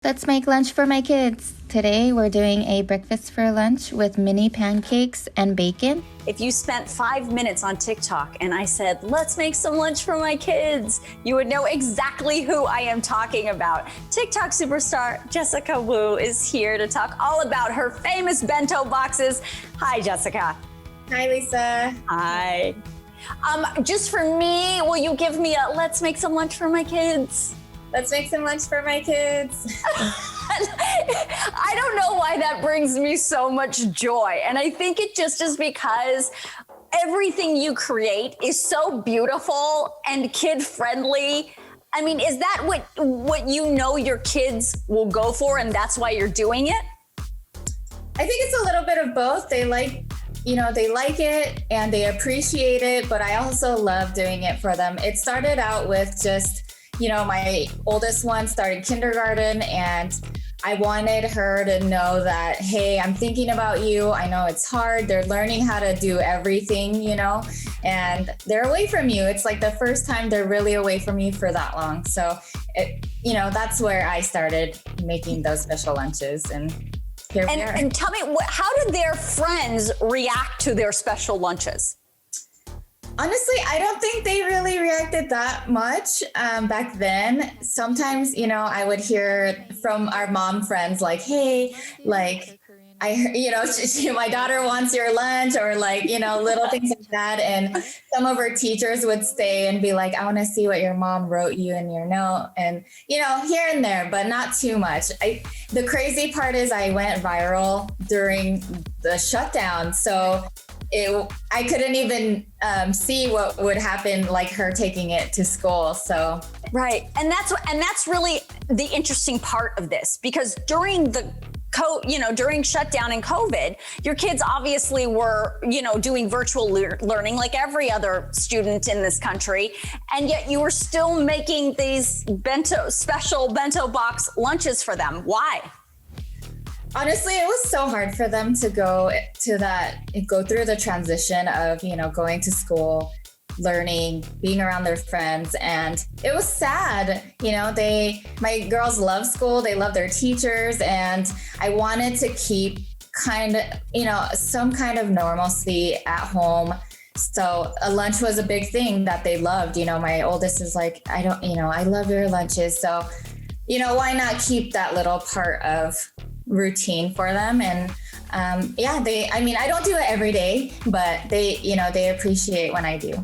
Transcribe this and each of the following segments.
Let's make lunch for my kids. Today we're doing a breakfast for lunch with mini pancakes and bacon. If you spent 5 minutes on TikTok and I said, let's make some lunch for my kids, you would know exactly who I am talking about. TikTok superstar Jessica Wu is here to talk all about her famous bento boxes. Hi, Jessica. Hi, Lisa. Hi. Just for me, will you give me a let's make some lunch for my kids? Let's make some lunch for my kids. I don't know why that brings me so much joy. And I think it just is because everything you create is so beautiful and kid-friendly. I mean, is that what you know your kids will go for and that's why you're doing it? I think it's a little bit of both. They like it and they appreciate it, but I also love doing it for them. It started out with just, my oldest one started kindergarten and I wanted her to know that, hey, I'm thinking about you. I know it's hard. They're learning how to do everything, and they're away from you. It's like the first time they're really away from you for that long. So, that's where I started making those special lunches. And here we are. And tell me, how did their friends react to their special lunches? Honestly, I don't think they really reacted that much back then. Sometimes, I would hear from our mom friends like, hey, like, I heard, my daughter wants your lunch or little things like that. And some of our teachers would stay and be like, I want to see what your mom wrote you in your note. And, here and there, but not too much. The crazy part is I went viral during the shutdown. So I couldn't even see what would happen, like her taking it to school. So right, and that's really the interesting part of this, because during during shutdown and COVID, your kids obviously were doing virtual learning like every other student in this country, and yet you were still making these special bento box lunches for them. Why? Honestly, it was so hard for them to go through the transition of, going to school, learning, being around their friends. And it was sad. My girls love school. They love their teachers. And I wanted to keep some kind of normalcy at home. So a lunch was a big thing that they loved. My oldest is like, I love your lunches. So, why not keep that little part of routine for them? And I don't do it every day, but they appreciate when I do.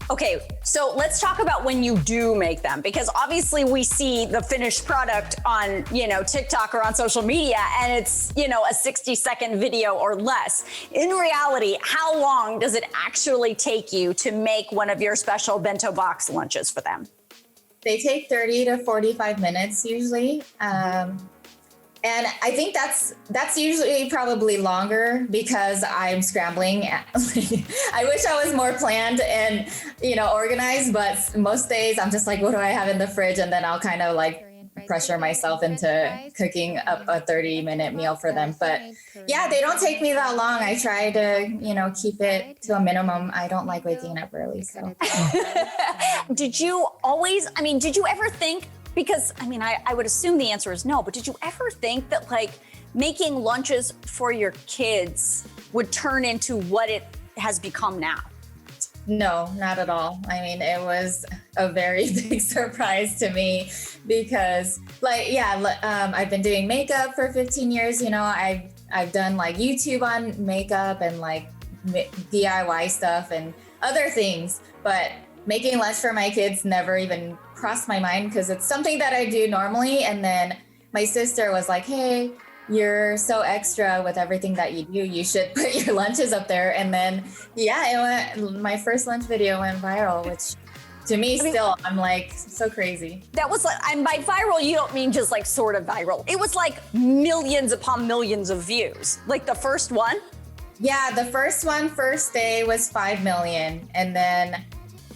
Okay, so let's talk about when you do make them, because obviously we see the finished product on, TikTok or on social media, and it's, a 60-second video or less. In reality, how long does it actually take you to make one of your special bento box lunches for them? They take 30 to 45 minutes usually. And I think that's usually probably longer because I'm scrambling. I wish I was more planned and, organized, but most days I'm just like, what do I have in the fridge? And then I'll kind of pressure myself into cooking up a 30-minute meal for them. But yeah, they don't take me that long. I try to, keep it to a minimum. I don't like waking up early. So did you ever think, because I would assume the answer is no, but did you ever think that making lunches for your kids would turn into what it has become now? No, not at all. It was a very big surprise to me because I've been doing makeup for 15 years. I've done YouTube on makeup and DIY stuff and other things, but making lunch for my kids never even crossed my mind because it's something that I do normally. And then my sister was like, hey, you're so extra with everything that you do. You should put your lunches up there. And then, my first lunch video went viral, which to me still, I'm so crazy. That was and by viral, you don't mean just sort of viral. It was millions upon millions of views. The first one? Yeah, the first day was 5 million. And then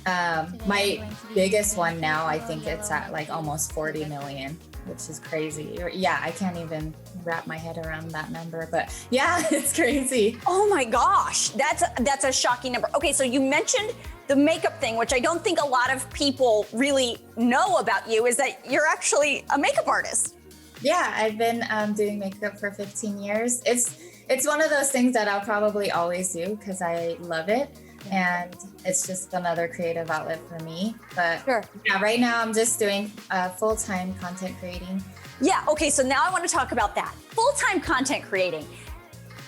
my biggest one now, I think it's at almost 40 million, which is crazy. Yeah, I can't even wrap my head around that number, but yeah, it's crazy. Oh my gosh, that's a shocking number. Okay, so you mentioned the makeup thing, which I don't think a lot of people really know about you, is that you're actually a makeup artist. Yeah, I've been doing makeup for 15 years. It's one of those things that I'll probably always do because I love it. And it's just another creative outlet for me. But Sure. yeah, right now I'm just doing full-time content creating. Yeah, okay, so now I want to talk about that. Full-time content creating.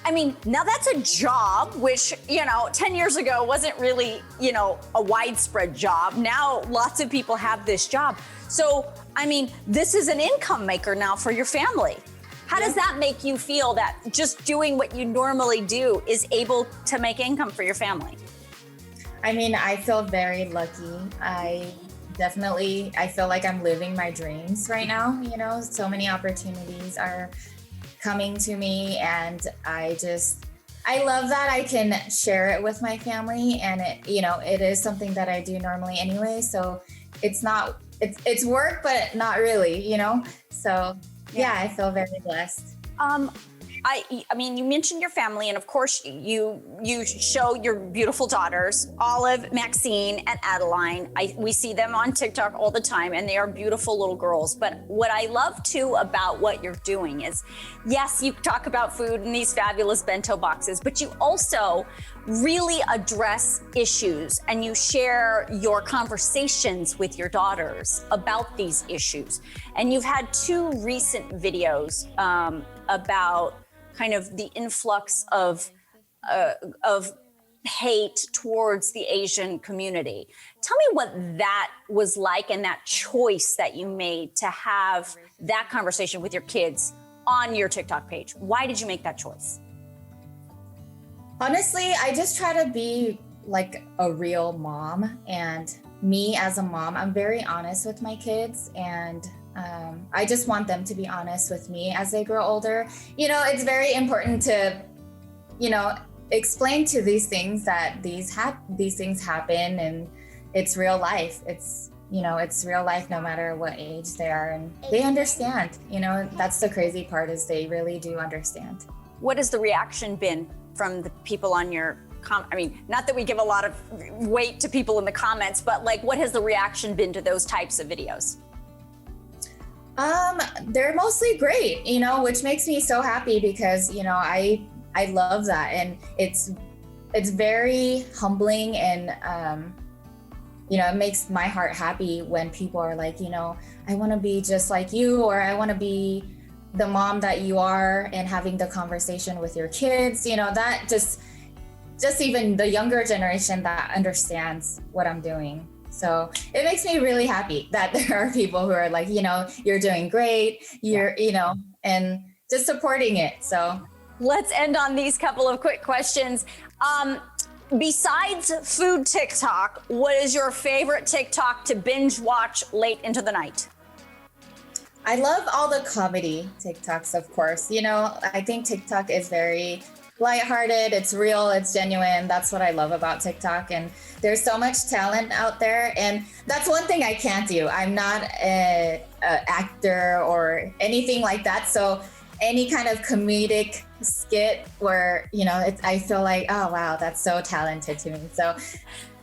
I mean, now that's a job, which, 10 years ago wasn't really, a widespread job. Now lots of people have this job. So, I mean, this is an income maker now for your family. How does that make you feel that just doing what you normally do is able to make income for your family? I mean, I feel very lucky. I feel like I'm living my dreams right now. So many opportunities are coming to me, and I love that I can share it with my family, and it is something that I do normally anyway. So it's work, but not really, So yeah, I feel very blessed. I mean, you mentioned your family, and of course you show your beautiful daughters, Olive, Maxine, and Adeline. We see them on TikTok all the time, and they are beautiful little girls. But what I love too about what you're doing is, yes, you talk about food in these fabulous bento boxes, but you also really address issues, and you share your conversations with your daughters about these issues. And you've had 2 recent videos about kind of the influx of hate towards the Asian community. Tell me what that was like, and that choice that you made to have that conversation with your kids on your TikTok page. Why did you make that choice? Honestly, I just try to be like a real mom, and me as a mom, I'm very honest with my kids, and I just want them to be honest with me as they grow older. It's very important to, explain to these things that these things happen, and it's real life. It's real life no matter what age they are, and they understand. That's the crazy part, is they really do understand. What has the reaction been from the people on your I mean, not that we give a lot of weight to people in the comments, but like, what has the reaction been to those types of videos? They're mostly great, which makes me so happy because, I love that. And it's very humbling, and, it makes my heart happy when people are like, I want to be just like you, or I want to be the mom that you are, and having the conversation with your kids, that just even the younger generation that understands what I'm doing. So it makes me really happy that there are people who are like, you're doing great, and just supporting it. So let's end on these couple of quick questions. Besides food TikTok, what is your favorite TikTok to binge watch late into the night? I love all the comedy TikToks, of course. I think TikTok is very lighthearted, it's real, it's genuine. That's what I love about TikTok. And there's so much talent out there. And that's one thing I can't do. I'm not an actor or anything like that. So any kind of comedic skit where, I feel like, oh, wow, that's so talented to me. So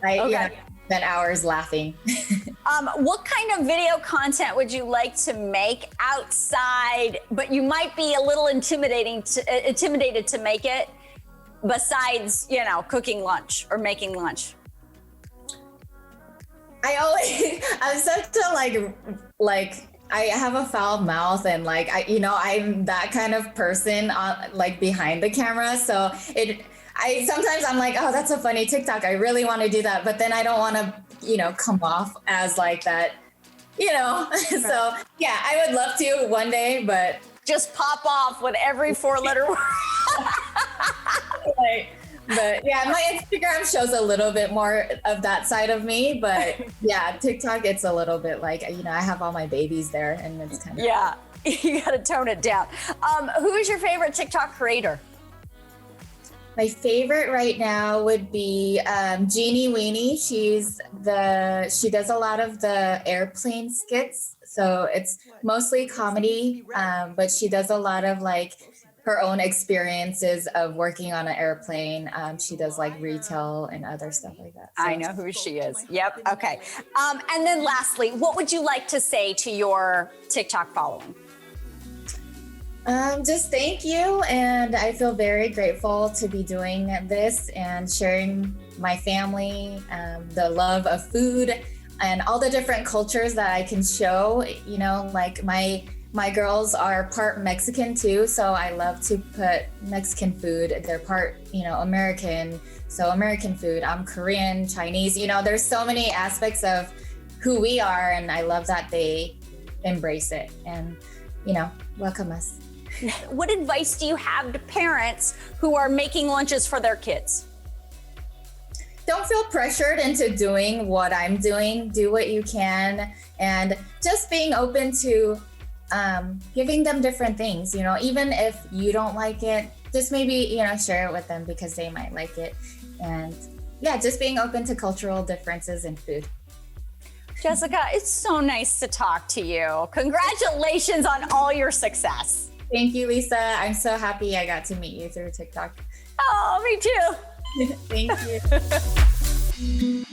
I spent hours laughing. What kind of video content would you like to make outside, but you might be a little intimidated to make it, besides, cooking lunch or making lunch? I'm such a I have a foul mouth, and I'm that kind of person behind the camera. So sometimes I'm like, oh, that's a funny TikTok. I really want to do that. But then I don't want to, come off as like that, So yeah, I would love to one day, but just pop off with every 4-letter word. But yeah, my Instagram shows a little bit more of that side of me. But yeah, TikTok, it's a little bit like, I have all my babies there, and it's kind of. Yeah, you got to tone it down. Who is your favorite TikTok creator? My favorite right now would be Jeannie Weenie. She does a lot of the airplane skits. So it's mostly comedy, but she does a lot of her own experiences of working on an airplane. She does retail and other stuff like that. So. I know who she is. Yep. Okay. And then lastly, what would you like to say to your TikTok following? Just thank you. And I feel very grateful to be doing this and sharing my family, the love of food and all the different cultures that I can show. You know, like my girls are part Mexican too. So I love to put Mexican food. They're part, American. So American food. I'm Korean, Chinese, there's so many aspects of who we are. And I love that they embrace it and, welcome us. What advice do you have to parents who are making lunches for their kids? Don't feel pressured into doing what I'm doing. Do what you can, and just being open to giving them different things. Even if you don't like it, just maybe share it with them because they might like it. And yeah, just being open to cultural differences in food. Jessica, it's so nice to talk to you. Congratulations on all your success. Thank you, Lisa. I'm so happy I got to meet you through TikTok. Oh, me too. Thank you.